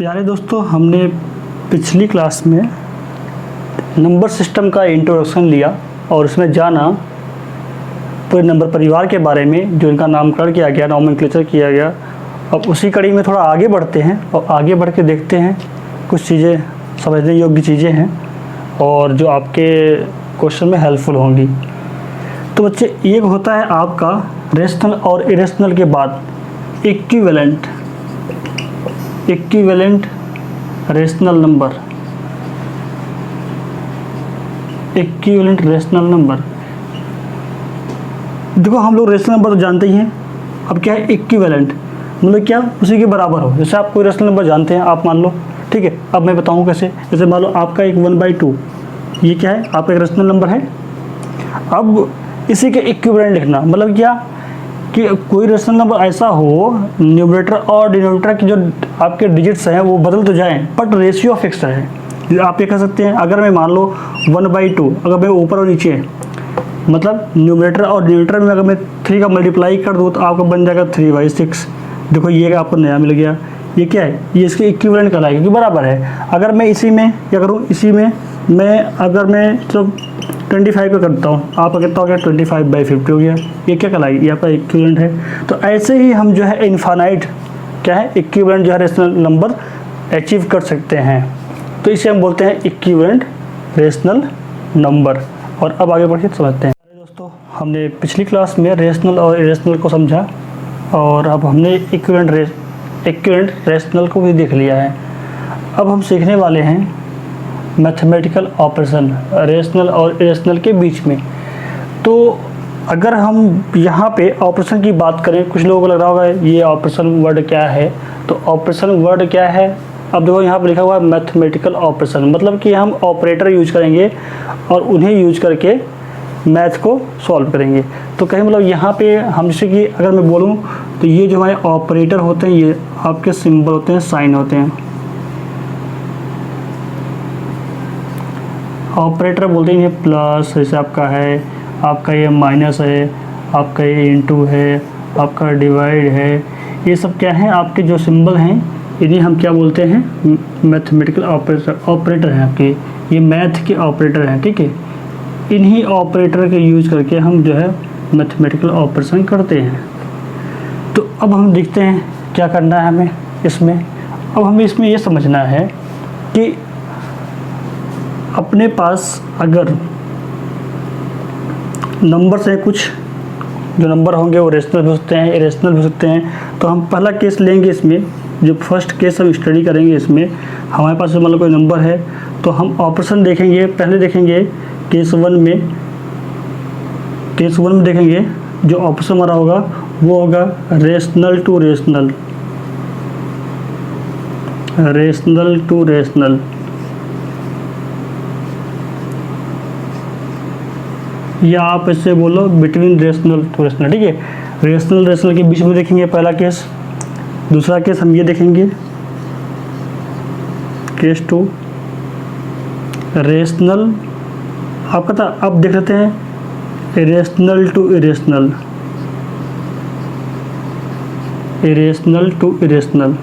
प्यारे दोस्तों, हमने पिछली क्लास में नंबर सिस्टम का इंट्रोडक्शन लिया और उसमें जाना पूरे नंबर परिवार के बारे में, जो इनका नामकरण किया गया, नॉमेनक्लेचर किया गया। अब उसी कड़ी में थोड़ा आगे बढ़ते हैं और आगे बढ़ के देखते हैं कुछ चीज़ें समझने योग्य चीज़ें हैं और जो आपके क्वेश्चन में हेल्पफुल होंगी। तो बच्चे, एक होता है आपका रेशनल और इरेशनल के बाद equivalent rational number. Equivalent rational number, देखो हम लोग रेशनल नंबर तो जानते ही हैं। अब क्या है इक्विवेलेंट, मतलब क्या, उसी के बराबर हो। जैसे आप कोई रेशनल नंबर जानते हैं, आप मान लो, ठीक है। अब मैं बताऊं कैसे। जैसे मान लो आपका एक 1/2, ये क्या है, आपका एक रेशनल नंबर है। अब इसी के इक्विवेलेंट लिखना, मतलब क्या कि कोई रेशनल नंबर ऐसा हो, न्यूमरेटर और डिनोमिनेटर की जो आपके डिजिट्स हैं वो बदल तो जाएं, बट रेशियो फिक्स है। आप ये कह सकते हैं, अगर मैं मान लो 1/2, अगर मैं ऊपर और नीचे, मतलब न्यूमरेटर और डिनोमिनेटर में अगर मैं 3 का मल्टीप्लाई कर दूँ तो आपका बन जाएगा 3/6। देखो ये आपको नया मिल गया। ये क्या है, ये इसके इक्विवेलेंट कहलाएगा क्योंकि बराबर है। अगर मैं इसी में क्या करूँ, इसी में अगर मैं तो 25 का करता हूँ, आपका कितना हो गया, 25/50 हो गया। ये क्या कहलाएगी, ये आपका इक्विवेलेंट है। तो ऐसे ही हम जो है इनफाइनाइट क्या है, इक्विवेलेंट जो है रेशनल नंबर अचीव कर सकते हैं। तो इसे हम बोलते हैं इक्विवेलेंट रेशनल नंबर। और अब आगे बढ़ के समझते हैं। दोस्तों, हमने पिछली क्लास में रेशनल और इरेशनल को समझा और अब हमने इक्विवेलेंट रेशनल को भी देख लिया है। अब हम सीखने वाले हैं मैथमेटिकल ऑपरेशन रेशनल और इरेशनल के बीच में। तो अगर हम यहाँ पे ऑपरेशन की बात करें, कुछ लोगों को लग रहा होगा ये ऑपरेशन वर्ड क्या है। तो ऑपरेशन वर्ड क्या है, अब देखो यहाँ पर लिखा हुआ है मैथमेटिकल ऑपरेशन, मतलब कि हम ऑपरेटर यूज करेंगे और उन्हें यूज करके मैथ को सॉल्व करेंगे। तो कहीं मतलब यहाँ पे हम, जैसे कि अगर मैं बोलूँ तो ये जो हमारे ऑपरेटर होते हैं, ये आपके सिंबल होते हैं, साइन होते हैं। ऑपरेटर बोलते हैं, ये प्लस जैसे आपका है, आपका ये माइनस है, आपका ये इनटू है, आपका डिवाइड है। ये सब क्या है, आपके जो सिंबल हैं, इन्हें हम क्या बोलते हैं, मैथमेटिकल ऑपरेटर हैं आपके। ये मैथ के ऑपरेटर हैं, ठीक है। इन्हीं ऑपरेटर के यूज करके हम जो है मैथमेटिकल ऑपरेशन करते हैं। तो अब हम देखते हैं क्या करना है हमें इसमें। अब हमें इसमें ये समझना है कि अपने पास अगर नंबर से कुछ जो नंबर होंगे वो रेशनल भी हो सकते हैं, इरेशनल भी हो सकते हैं। तो हम पहला केस लेंगे इसमें, जो फर्स्ट केस हम स्टडी करेंगे इसमें। हमारे पास मतलब कोई नंबर है तो हम ऑपरेशन देखेंगे। पहले देखेंगे केस वन में देखेंगे जो ऑपरेशन हमारा होगा वो होगा rational to rational, rational to rational, या आप इससे बोलो बिटवीन रेशनल टू रेशनल, ठीक है। रेशनल के बीच में देखेंगे पहला केस। दूसरा केस हम ये देखेंगे, केस 2 रेशनल, आपका था। अब देख लेते हैं irrational to irrational, irrational to irrational.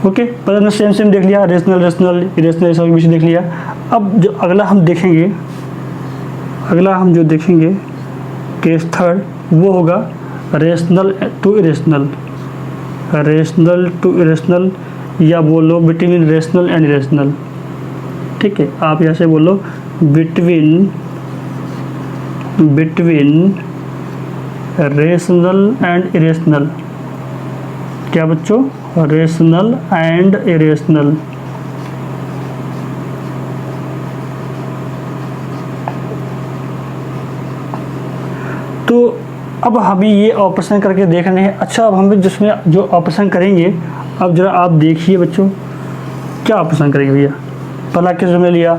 Okay, पहले हमने सेम देख लिया, रेशनल इरेशनल के बीच देख लिया। अब जो अगला हम देखेंगे केस 3 वो होगा rational to irrational, rational to irrational, या बोलो बिटवीन रेशनल एंड इरेशनल, ठीक है। आप यहाँ से बोलो बिटवीन रेशनल एंड इरेशनल। क्या बच्चों, रेशनल एंड इरेशनल। तो अब हमें ये ऑपरेशन करके देखने हैं। अच्छा, अब हम जिसमें जो ऑपरेशन करेंगे, अब जरा आप देखिए बच्चों क्या ऑपरेशन करेंगे भैया। पहला केस हमने लिया,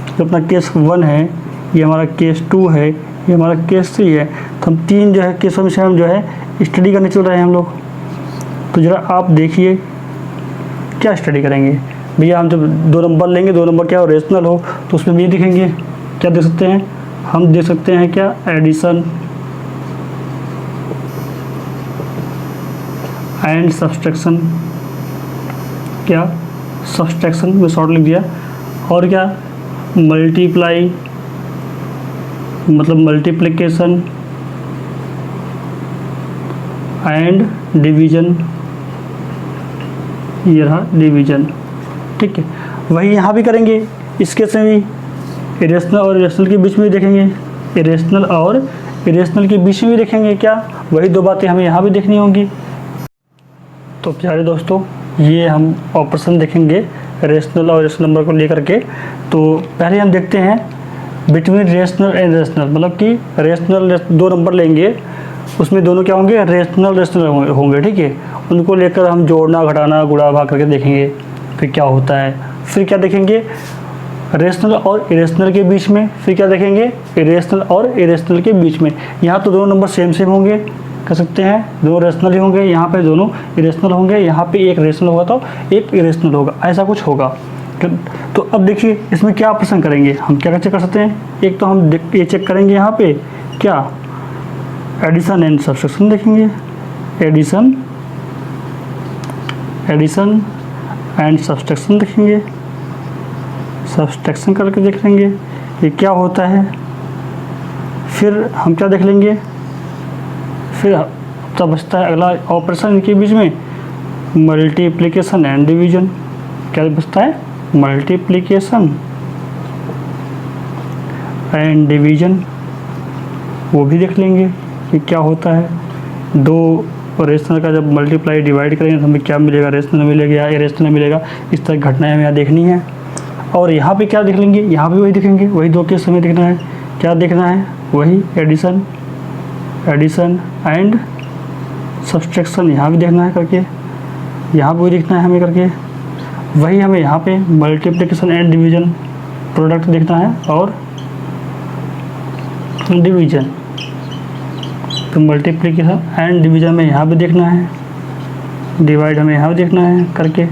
जो अपना केस 1 है, ये हमारा केस 2 है, ये हमारा केस 3 है। तो हम 3 जो है केसों में से हम जो है स्टडी करने चल रहे हैं हम लोग। तो जरा आप देखिए क्या स्टडी करेंगे भैया। हम जब 2 नंबर लेंगे, 2 नंबर क्या हो, रेशनल हो, तो उसमें भी दिखेंगे। क्या देख सकते हैं हम, देख सकते हैं क्या, एडिशन, एंड सब्सट्रैक्शन, क्या सब्सट्रैक्शन में शॉर्ट लिख दिया, और क्या मल्टीप्लाई मतलब मल्टीप्लिकेशन एंड डिवीजन, ये रहा डिवीजन। ठीक है, वही यहाँ भी करेंगे, इसके से भी इरेशनल और इरेशनल के बीच में भी देखेंगे, इरेशनल और इरेशनल के बीच में भी देखेंगे, क्या वही दो बातें हमें यहाँ भी देखनी होंगी। तो प्यारे दोस्तों, ये हम ऑपरेशन देखेंगे रेशनल और इरेशनल नंबर को लेकर के। तो पहले हम देखते हैं बिटवीन रेशनल एंड रेशनल, मतलब कि रेशनल दो नंबर लेंगे, उसमें दोनों क्या होंगे, रेशनल होंगे। ठीक है, उनको लेकर हम जोड़ना, घटाना, गुणा, भाग करके देखेंगे फिर क्या होता है। फिर क्या देखेंगे, रेशनल और इरेशनल के बीच में। फिर क्या देखेंगे, इरेशनल और इरेशनल के बीच में। यहाँ तो दोनों नंबर सेम सेम होंगे, कह सकते हैं दोनों रेशनल ही होंगे, यहाँ पे दोनों इरेशनल होंगे, यहाँ पे एक रेशनल होगा तो एक इरेशनल होगा, ऐसा कुछ होगा। तो अब देखिए इसमें क्या ऑपरेशन करेंगे, हम क्या चेक कर सकते हैं। एक तो हम ये चेक करेंगे यहाँ पे क्या एडिशन एंड सब्सट्रैक्शन देखेंगे, एडिशन एंड सब्सट्रैक्शन देखेंगे, सब्सट्रैक्शन करके देख लेंगे ये क्या होता है। फिर हम क्या देख लेंगे, फिर तब बचता है अगला ऑपरेशन इनके बीच में, मल्टीप्लिकेशन एंड डिवीजन। क्या बचता है, मल्टीप्लिकेशन एंड डिवीजन, वो भी देख लेंगे कि क्या होता है। दो रेशनल का जब मल्टीप्लाई डिवाइड करेंगे तो हमें क्या मिलेगा, रेशनल मिलेगा या इरेशनल मिलेगा, इस तरह घटनाएं हमें यहाँ देखनी है। और यहाँ पे क्या देख लेंगे, यहाँ भी वही देखेंगे, वही दो केस हमें देखना है। क्या देखना है, वही एडिशन एंड सब्सट्रैक्शन, यहाँ भी देखना है करके, यहाँ भी वही देखना है हमें करके। वही हमें यहाँ पे मल्टीप्लिकेशन एंड डिवीजन प्रोडक्ट देखना है और डिवीजन। तो मल्टीप्लिकेशन एंड डिवीजन में यहाँ भी देखना है, डिवाइड हमें यहाँ भी देखना है करके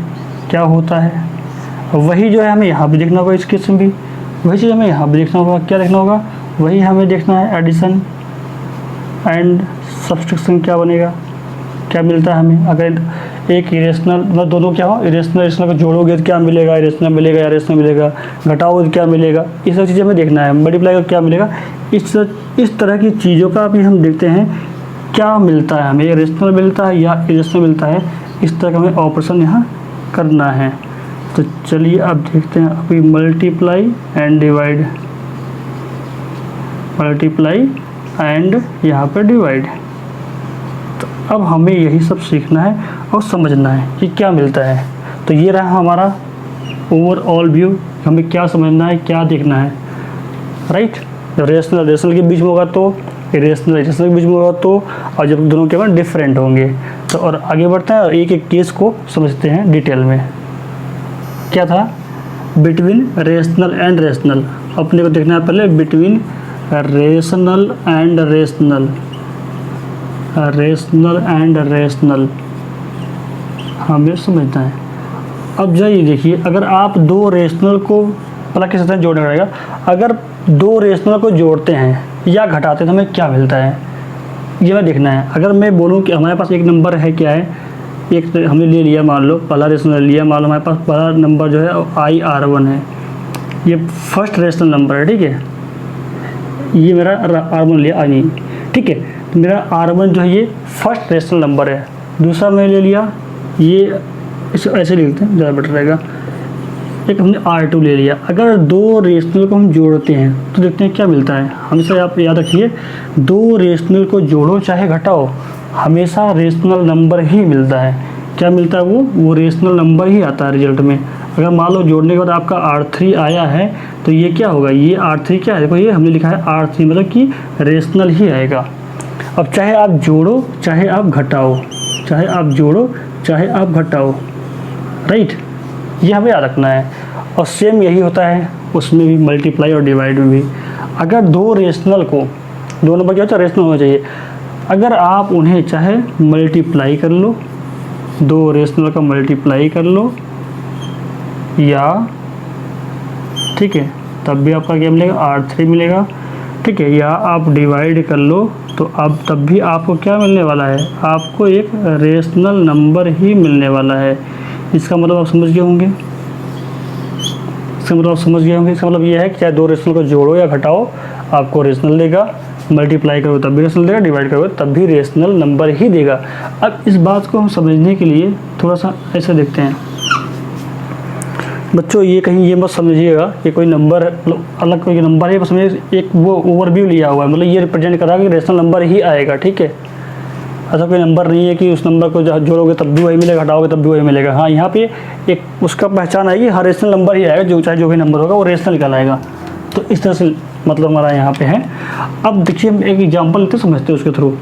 क्या होता है। वही जो है हमें यहाँ भी देखना होगा, इस केस में भी वही चीज़ हमें यहाँ भी देखना होगा। क्या देखना होगा, वही हमें देखना है एडिशन एंड सब्सट्रैक्शन क्या बनेगा, क्या मिलता है हमें। अगर एक इरेशनल मतलब दोनों क्या हो, इरेशनल को जोड़ोगे तो क्या मिलेगा, इरेशनल मिलेगा या रेशनल मिलेगा, घटाओगे तो क्या मिलेगा, ये सब चीज़ें हमें देखना है। मल्टीप्लाई कर क्या मिलेगा, इस तरह की चीज़ों का भी हम देखते हैं क्या मिलता है हमें, रेशनल मिलता है या इरेशनल मिलता है, इस तरह का हमें ऑपरेशन यहाँ करना है। तो चलिए अब देखते हैं, अभी multiply and divide, multiply and यहाँ पर डिवाइड। तो अब हमें यही सब सीखना है और समझना है कि क्या मिलता है। तो ये रहा हमारा ओवरऑल व्यू, हमें क्या समझना है, क्या देखना है, राइट। जब रेशनल के बीच में होगा तो इरेशनल के बीच में होगा तो, और जब दोनों के बाद डिफरेंट होंगे। तो और आगे बढ़ते हैं और एक एक केस को समझते हैं डिटेल में। क्या था, बिटवीन रेशनल एंड रेशनल, अपने को देखना है पहले between rational and rational, rational and rational हमें समझना है। अब जाइए देखिए, अगर आप दो रेशनल को पहला किस तरह जोड़ना पड़ेगा, अगर दो रेशनल को जोड़ते हैं या घटाते हैं तो हमें क्या मिलता है, ये हमें देखना है। अगर मैं बोलूँ कि हमारे पास एक नंबर है, क्या है, एक हमने ले लिया, मान लो पहला रेशनल लिया, मान लो हमारे पास पहला नंबर जो है IR1 है, ये फर्स्ट रेशनल नंबर है। ठीक है, ये मेरा R1 लिया आई, ठीक है, तो मेरा R1 जो है ये फर्स्ट रेशनल नंबर है। दूसरा मैं ले लिया, ये इसे ऐसे लिखते हैं, ज़्यादा बेटर रहेगा। एक हमने R2 ले लिया। अगर दो रेशनल को हम जोड़ते हैं तो देखते हैं क्या मिलता है। हमेशा आप याद रखिए, दो रेशनल को जोड़ो चाहे घटाओ, हमेशा रेशनल नंबर ही मिलता है। क्या मिलता है, वो रेशनल नंबर ही आता है रिजल्ट में। अगर मान लो जोड़ने के बाद आपका R3 आया है तो ये क्या होगा, ये R3 क्या है, देखो ये हमने लिखा है R3, मतलब कि रेशनल ही आएगा। अब चाहे आप जोड़ो चाहे आप घटाओ, चाहे आप जोड़ो चाहे आप घटाओ, राइट, ये हमें याद रखना है। और सेम यही होता है उसमें भी, मल्टीप्लाई और डिवाइड में भी। अगर दो रेशनल को, दो नंबर क्या होता है, रेशनल होना चाहिए। अगर आप उन्हें चाहे मल्टीप्लाई कर लो, दो रेशनल का मल्टीप्लाई कर लो, या ठीक है, तब भी आपका क्या मिलेगा, R3 मिलेगा। ठीक है, या आप डिवाइड कर लो तो अब तब भी आपको क्या मिलने वाला है, आपको एक रेशनल नंबर ही मिलने वाला है। इसका मतलब आप समझ गए होंगे, इसका मतलब आप समझ गए होंगे। इसका मतलब ये है कि चाहे दो रेशनल को जोड़ो या घटाओ आपको रेशनल देगा, मल्टीप्लाई करो तब भी रेशनल देगा, डिवाइड करो तब भी रेशनल नंबर ही देगा। अब इस बात को हम समझने के लिए थोड़ा सा ऐसे देखते हैं बच्चों, ये कहीं ये मत समझिएगा कि कोई नंबर है, मतलब अलग कोई नंबर है, बस समझिए एक वो ओवरव्यू लिया हुआ है, मतलब ये रिप्रेजेंट कर रहा है कि रेशनल नंबर ही आएगा। ठीक है, ऐसा कोई नंबर नहीं है कि उस नंबर को जोड़ोगे तब भी वही मिलेगा, घटाओगे तब भी वही मिलेगा। हाँ, यहाँ पे एक उसका पहचान आएगी, हर रेशनल नंबर ही आएगा, जो चाहे जो भी नंबर होगा वो रेशनल कहलाएगा। तो इस तरह से मतलब हमारा यहाँ पे है। अब देखिए हम एक एग्जांपल लेते समझते हैं उसके थ्रू।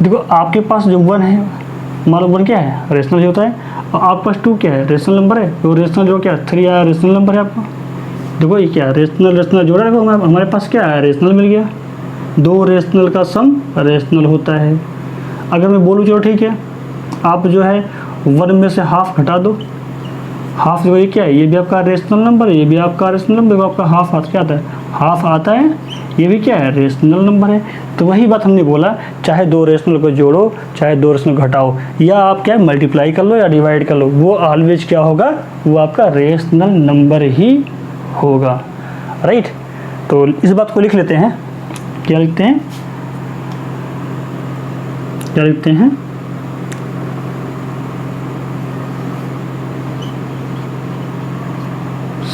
देखो आपके पास जो 1 है, मान लो 1 क्या है, रेशनल होता है, और आपके पास 2 क्या है, रेशनल नंबर है। तो रेशनल जो क्या 3 आया, रेशनल नंबर है आपका। देखो ये क्या रेशनल जोड़ा है, हमारे पास क्या है, रेशनल मिल गया। 2 रेशनल का सम रेशनल होता है। अगर मैं बोलूँ चलो ठीक है, आप जो है 1 में से हाफ घटा दो, हाफ जो ये क्या है, ये भी आपका रेशनल नंबर है, ये भी आपका रेशनल नंबर, आपका हाफ क्या आता है, हाफ आता है, ये भी क्या है, रेशनल नंबर है। तो वही बात हमने बोला, चाहे 2 रेशनल को जोड़ो चाहे 2 रेशनल घटाओ, या आप क्या मल्टीप्लाई कर लो या डिवाइड कर लो, वो ऑलवेज क्या होगा, वो आपका रेशनल नंबर ही होगा। राइट, तो इस बात को लिख लेते हैं। क्या लिखते हैं, क्या लिखते हैं,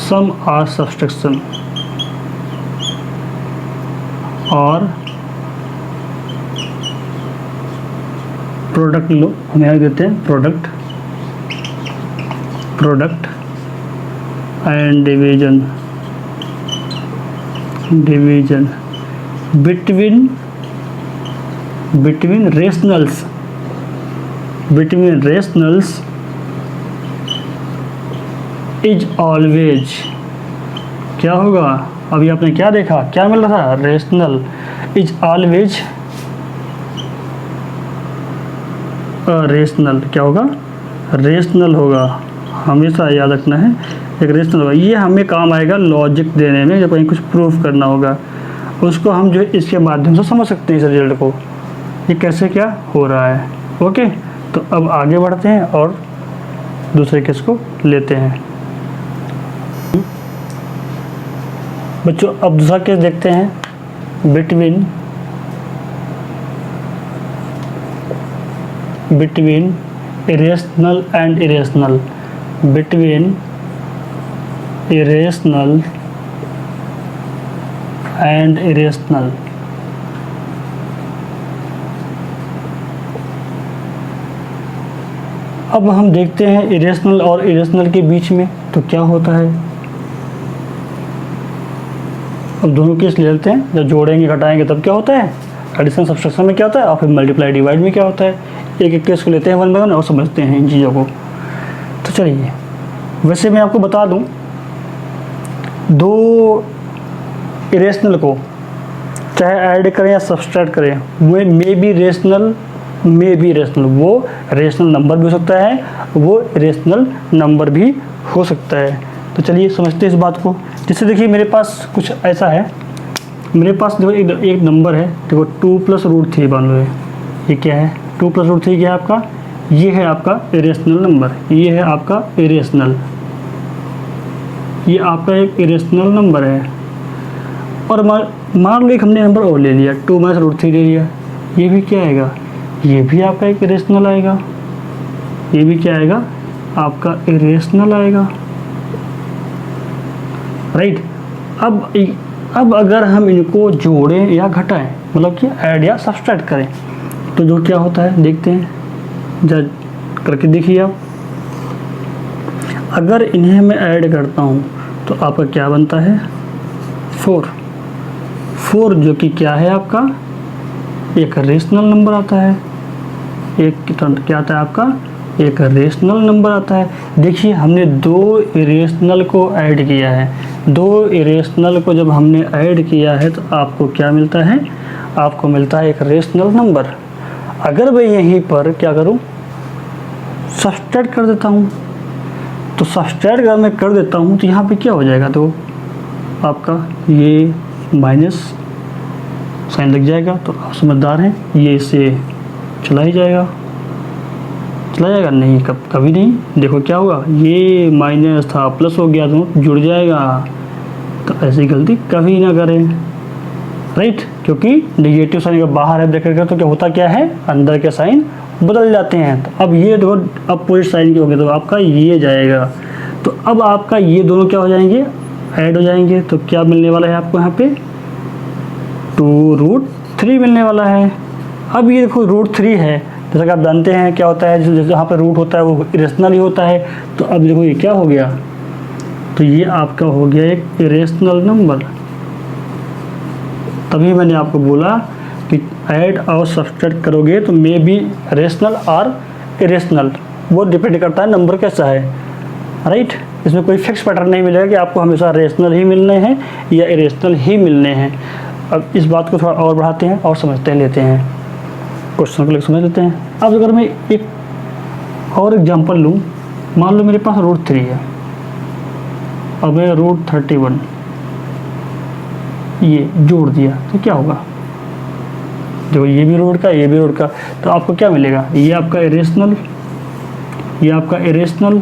सम आर सब्सट्रैक्शन, और प्रोडक्ट लो, हम यहाँ देते हैं product, product and division, division between rationals, between rationals is always क्या होगा, अभी आपने क्या देखा, क्या मिल रहा था, रेशनल, इज ऑलवेज रेशनल, क्या होगा, रेशनल होगा, हमेशा याद रखना है, एक रेशनल होगा। ये हमें काम आएगा लॉजिक देने में, जब कहीं कुछ प्रूफ करना होगा, उसको हम जो इसके माध्यम से समझ सकते हैं इस रिजल्ट को, ये कैसे क्या हो रहा है। ओके, तो अब आगे बढ़ते हैं और दूसरे केस को लेते हैं। बच्चों अब दूसरा केस देखते हैं, between irrational and irrational, between irrational and irrational. अब हम देखते हैं इरेशनल और इरेशनल के बीच में तो क्या होता है। अब दोनों केस ले लेते हैं, जब जोड़ेंगे घटाएंगे तब क्या होता है, एडिशन सब्सट्रैक्शन में क्या होता है, और फिर मल्टीप्लाई डिवाइड में क्या होता है। एक एक केस को लेते हैं 1 बाय 1 और समझते हैं इन चीज़ों को। तो चलिए, वैसे मैं आपको बता दूं, 2 इरेशनल को चाहे ऐड करें या सब्सट्रैक्ट करें, वो मे बी रेशनल, वो रेशनल नंबर भी हो सकता है, वो इरेशनल नंबर भी हो सकता है। तो चलिए समझते हैं इस बात को। जैसे देखिए मेरे पास कुछ ऐसा है, मेरे पास देखो एक नंबर है, देखो 2 + √3 मान लो, ये क्या है, 2 + √3 क्या है आपका, ये है आपका इरेशनल नंबर, ये है आपका इरेशनल, ये आपका एक इरेशनल नंबर है। और मान लो एक हमने नंबर और ले लिया, 2 - √3 ले लिया, ये भी क्या आएगा, ये भी आपका एक इरेशनल आएगा, ये भी क्या आएगा, आपका इरेशनल आएगा। राइट, अब अगर हम इनको जोड़ें या घटाएं, मतलब कि ऐड या सब्सट्रैक्ट करें, तो जो क्या होता है देखते हैं, जब करके देखिए आप। अगर इन्हें मैं ऐड करता हूँ तो आपका क्या बनता है, 4, जो कि क्या है आपका एक रेशनल नंबर आता है, एक क्या आता है आपका एक रेशनल नंबर आता है। देखिए हमने 2 इरेशनल को ऐड किया है, 2 इरेशनल को जब हमने ऐड किया है तो आपको क्या मिलता है, आपको मिलता है एक रेशनल नंबर। अगर मैं यहीं पर क्या करूं, सब्सट्रैक्ट कर देता हूं, तो सब्सट्रैक्ट अगर मैं कर देता हूं तो यहाँ पे क्या हो जाएगा, तो आपका ये साइन लग जाएगा। तो आप समझदार हैं, ये इससे चला ही जाएगा। चला जाएगा नहीं, कभी नहीं। देखो क्या हुआ, ये माइनस था प्लस हो गया तो जुड़ जाएगा। तो ऐसी गलती कभी ना करें, राइट, क्योंकि नेगेटिव साइन अगर बाहर है ब्रैकेट का तो क्या होता क्या है, अंदर के साइन बदल जाते हैं। तो अब ये देखो, अब पूरे साइन के हो गए तो आपका ये जाएगा। तो अब आपका ये दोनों क्या हो जाएंगे, ऐड हो जाएंगे। तो क्या मिलने वाला है आपको यहाँ पे 2√3 मिलने वाला है। अब ये देखो √3 है, जैसा कि आप जानते हैं क्या होता है, जैसे यहाँ पे रूट होता है वो इरेशनल ही होता है। तो अब देखो ये क्या हो गया, तो ये आपका हो गया एक इरेशनल नंबर। तभी मैंने आपको बोला कि ऐड और सब्सट्रैक्ट करोगे तो मे बी रेशनल और इरेशनल, वो डिपेंड करता है नंबर कैसा है, राइट। इसमें कोई फिक्स पैटर्न नहीं मिलेगा कि आपको हमेशा रेशनल ही मिलने हैं या इरेशनल ही मिलने हैं। अब इस बात को थोड़ा और बढ़ाते हैं और समझते लेते हैं, क्वेश्चन को लेकर समझ लेते हैं। अब अगर मैं एक और एग्जांपल लूँ, मान लो मेरे पास √3 है, अब मैं √31 ये जोड़ दिया तो क्या होगा, जो ये भी रूट का ये भी रूट का, तो आपको क्या मिलेगा, ये आपका इरेशनल, ये आपका इरेशनल।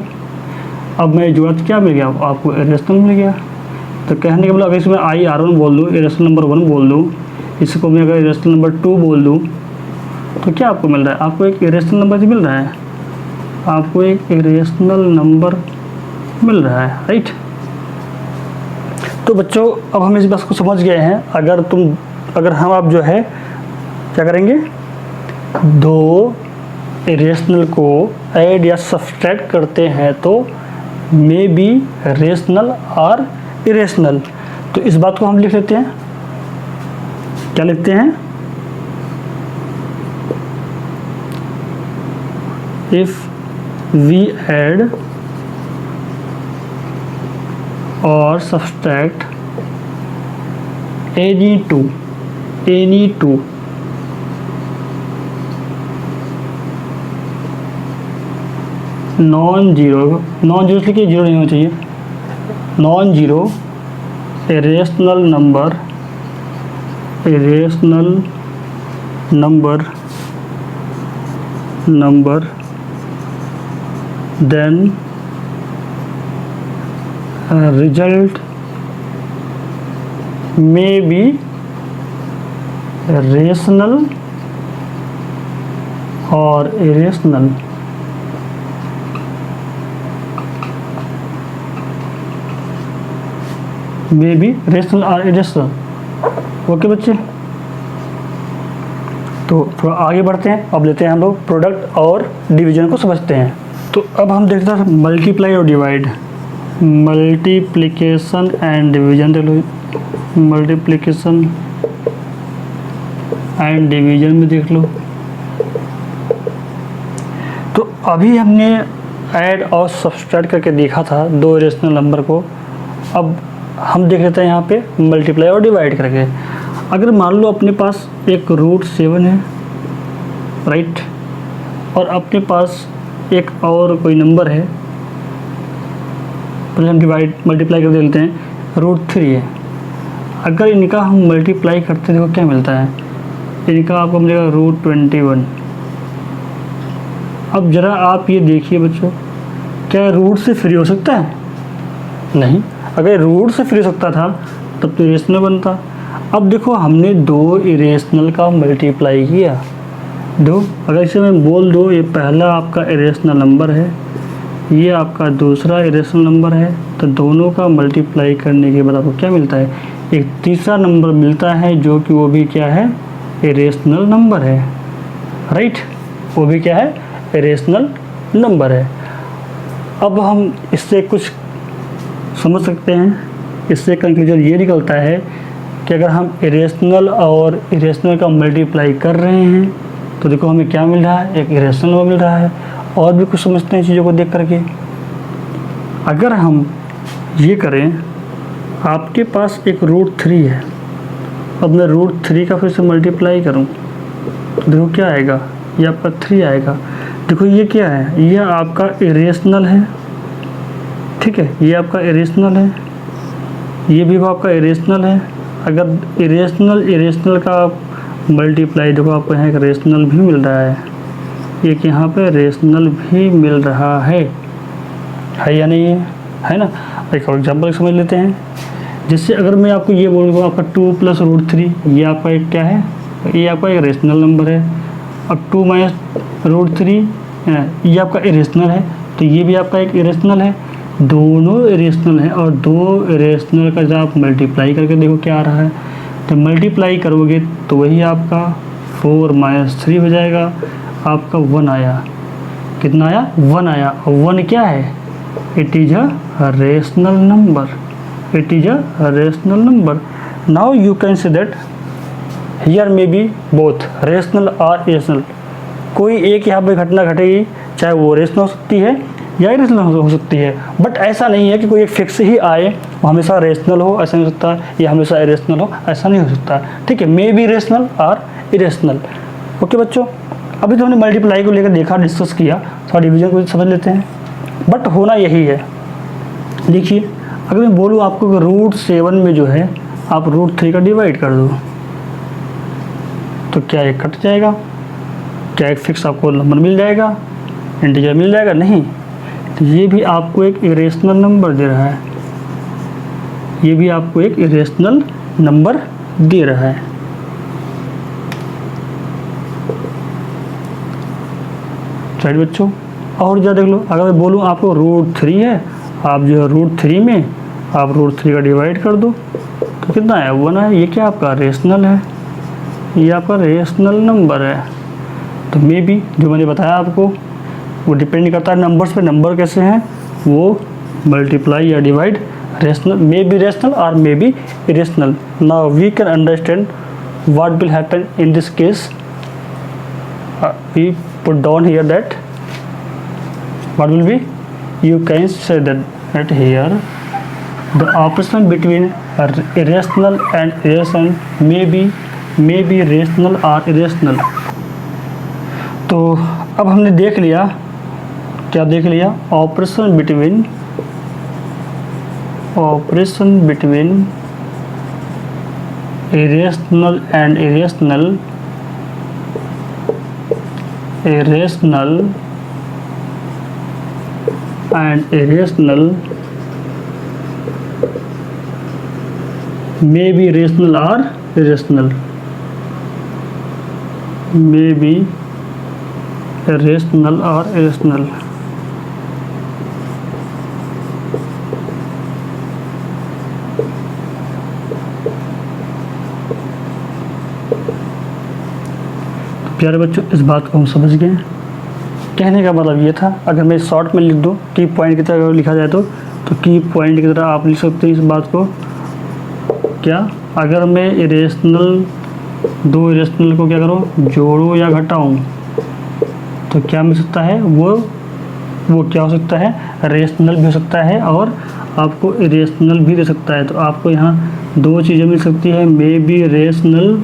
अब मैं जोड़ा तो क्या मिल गया आपको, इरेशनल मिल गया। तो कहने का मतलब अगर इसमें IR1 बोल दूँ, इरेशनल नंबर 1 बोल दूँ, इसको मैं अगर इरेशनल नंबर 2 बोल दूँ, तो क्या आपको मिल रहा है, आपको एक इरेशनल नंबर मिल रहा है, आपको एक इरेशनल नंबर मिल रहा है, राइट। तो बच्चों अब हम इस बात को समझ गए हैं। अगर हम आप जो है क्या करेंगे, दो इरेशनल को ऐड या सब्सट्रैक्ट करते हैं तो मे बी रेशनल और इरेशनल। तो इस बात को हम लिख लेते हैं, क्या लिखते हैं, इफ वी ऐड और subtract any two non zero लिखिए, जीरो नहीं होना चाहिए, non zero irrational number then result may be rational or irrational। May be rational और इरेशनल। ओके बच्चे, तो थोड़ा आगे बढ़ते हैं। अब लेते हैं हम लोग प्रोडक्ट और डिवीजन को समझते हैं। तो अब हम देखते हैं मल्टीप्लाई और डिवाइड, मल्टीप्लिकेशन एंड डिवीजन। देख लो, मल्टीप्लिकेशन एंड डिवीजन में देख लो। तो अभी हमने ऐड और सब्सट्रैक्ट करके देखा था दो इरेशनल नंबर को। अब हम देख लेते हैं यहाँ पे मल्टीप्लाई और डिवाइड करके। अगर मान लो अपने पास एक √7 है, राइट, और अपने पास एक और कोई नंबर है, पहले हम मल्टीप्लाई कर देते हैं, √3 है। अगर इनका हम मल्टीप्लाई करते हैं देखो क्या मिलता है, इनका आपको मिलेगा √21। अब ज़रा आप ये देखिए बच्चों, क्या रूट से फ्री हो सकता है? नहीं। अगर रूट से फ्री हो सकता था तब तो इरेशनल बनता। अब देखो हमने दो इरेशनल का मल्टीप्लाई किया, दो, अगर इसे मैं बोल दो ये पहला आपका इरेशनल नंबर है, ये आपका दूसरा इरेशनल नंबर है, तो दोनों का मल्टीप्लाई करने के बाद आपको क्या मिलता है, एक तीसरा नंबर मिलता है जो कि वो भी क्या है, इरेशनल नंबर है, राइट, वो भी क्या है, इरेशनल नंबर है। अब हम इससे कुछ समझ सकते हैं, इससे कंक्लूजन ये निकलता है कि अगर हम इरेशनल और इरेशनल का मल्टीप्लाई कर रहे हैं तो देखो हमें क्या मिल रहा है, एक इरेशनल नंबर मिल रहा है। और भी कुछ समझते हैं चीज़ों को देख करके। अगर हम ये करें, आपके पास एक √3 है, अब मैं √3 का फिर से मल्टीप्लाई करूं तो देखो क्या आएगा, ये आपका 3 आएगा। देखो ये क्या है, ये आपका इरेशनल है, ठीक है, ये आपका इरेशनल है, ये भी आपका इरेशनल है, अगर इरेशनल का मल्टीप्लाई, देखो आपको यहाँ एक रेशनल भी मिल रहा है, एक यहाँ पे रेशनल भी मिल रहा है या नहीं है ना। एक और एग्जाम्पल समझ लेते हैं। जिससे अगर मैं आपको ये बोल दूँ आपका 2 + √3, ये आपका एक क्या है, ये आपका एक रेशनल नंबर है। अब 2 - √3 ये आपका इरेशनल है, तो ये भी आपका एक इरेशनल है। दोनों इरेशनल हैं और दो इरेशनल का जब आप मल्टीप्लाई करके देखो क्या आ रहा है, तो मल्टीप्लाई करोगे तो वही आपका 4 - 3 हो जाएगा, आपका 1 आया। कितना आया? 1 आया। और 1 क्या है? It is a rational number, it is a rational number. Now you can say that here may be both rational और इरेशनल। कोई एक यहाँ पे घटना घटेगी, चाहे वो रेशनल हो सकती है या इरेशनल हो सकती है, बट ऐसा नहीं है कि कोई एक फिक्स ही आए, वो हमेशा रेशनल हो, ऐसा नहीं हो सकता, या हमेशा इरेशनल हो, ऐसा नहीं हो सकता। ठीक है, मे बी रेशनल और इरेशनल। ओके बच्चों, अभी तो हमने मल्टीप्लाई को लेकर देखा, डिस्कस किया, थोड़ा डिवीजन को समझ लेते हैं। बट होना यही है। देखिए, अगर मैं बोलूँ आपको कि √7 में जो है आप √3 का डिवाइड कर दो, तो क्या ये कट जाएगा? क्या एक फिक्स आपको नंबर मिल जाएगा, इंटीजर मिल जाएगा? नहीं। तो ये भी आपको एक इरेशनल नंबर दे रहा है, ये भी आपको एक इरेशनल नंबर दे रहा है। चलिए बच्चों, और ज़्यादा देख लो। अगर मैं बोलूँ आपको √3 है, आप जो है √3 में आप √3 का डिवाइड कर दो, तो कितना है? 1 है। ये क्या आपका रेशनल है, ये आपका रेशनल नंबर है। तो मे बी जो मैंने बताया आपको, वो डिपेंड करता है नंबर्स पे, नंबर कैसे हैं, वो मल्टीप्लाई या divide rational, may be rational और may be irrational. Now we can understand what will happen in this case. We put down here that what will be, you can say that here the operation between irrational and irrational may be rational or irrational। तो अब हमने देख लिया, क्या देख लिया? Operation between irrational and irrational and irrational may be rational or irrational, may be rational or irrational। प्यारे बच्चों, इस बात को हम समझ गए। कहने का मतलब ये था, अगर मैं शॉर्ट में लिख दूँ, की पॉइंट की तरह लिखा जाए तो की पॉइंट की तरह आप लिख सकते हैं इस बात को। क्या? अगर मैं दो इरेशनल को क्या करूँ, जोड़ूँ या घटाऊँ, तो क्या मिल सकता है? वो क्या हो सकता है? रेशनल भी हो सकता है और आपको इरेशनल भी दे सकता है। तो आपको यहाँ दो चीज़ें मिल सकती है, मे बी रेशनल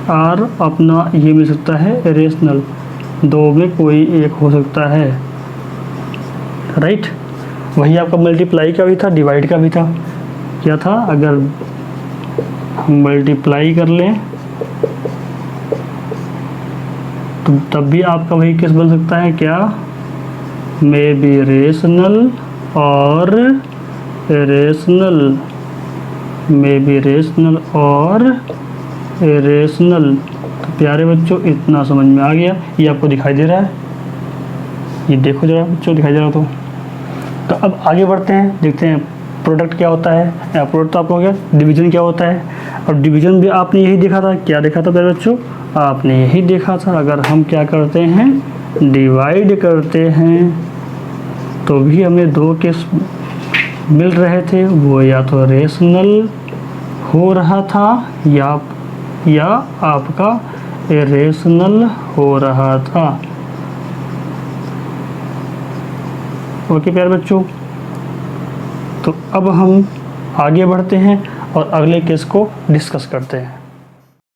और अपना ये मिल सकता है इरेशनल। दो में कोई एक हो सकता है, राइट। वही आपका मल्टीप्लाई का भी था, डिवाइड का भी था। क्या था? अगर हम मल्टीप्लाई कर लें तो तब भी आपका वही केस बन सकता है। क्या? मे बी रेशनल और इरेशनल, मे बी रेशनल और इरेशनल। तो प्यारे बच्चों, इतना समझ में आ गया। ये आपको दिखाई दे रहा है, ये देखो जरा बच्चों, दिखाई दे रहा तो अब आगे बढ़ते हैं, देखते हैं प्रोडक्ट क्या होता है। प्रोडक्ट तो आपको हो गया, डिवीजन क्या होता है। और डिवीजन भी आपने यही देखा था। क्या देखा था प्यारे बच्चों? आपने यही देखा था, अगर हम क्या करते हैं, डिवाइड करते हैं, तो भी हमें दो केस मिल रहे थे। वो या तो रेशनल हो रहा था या आपका इरेशनल हो रहा था। ओके प्यारे बच्चों, तो अब हम आगे बढ़ते हैं और अगले केस को डिस्कस करते हैं।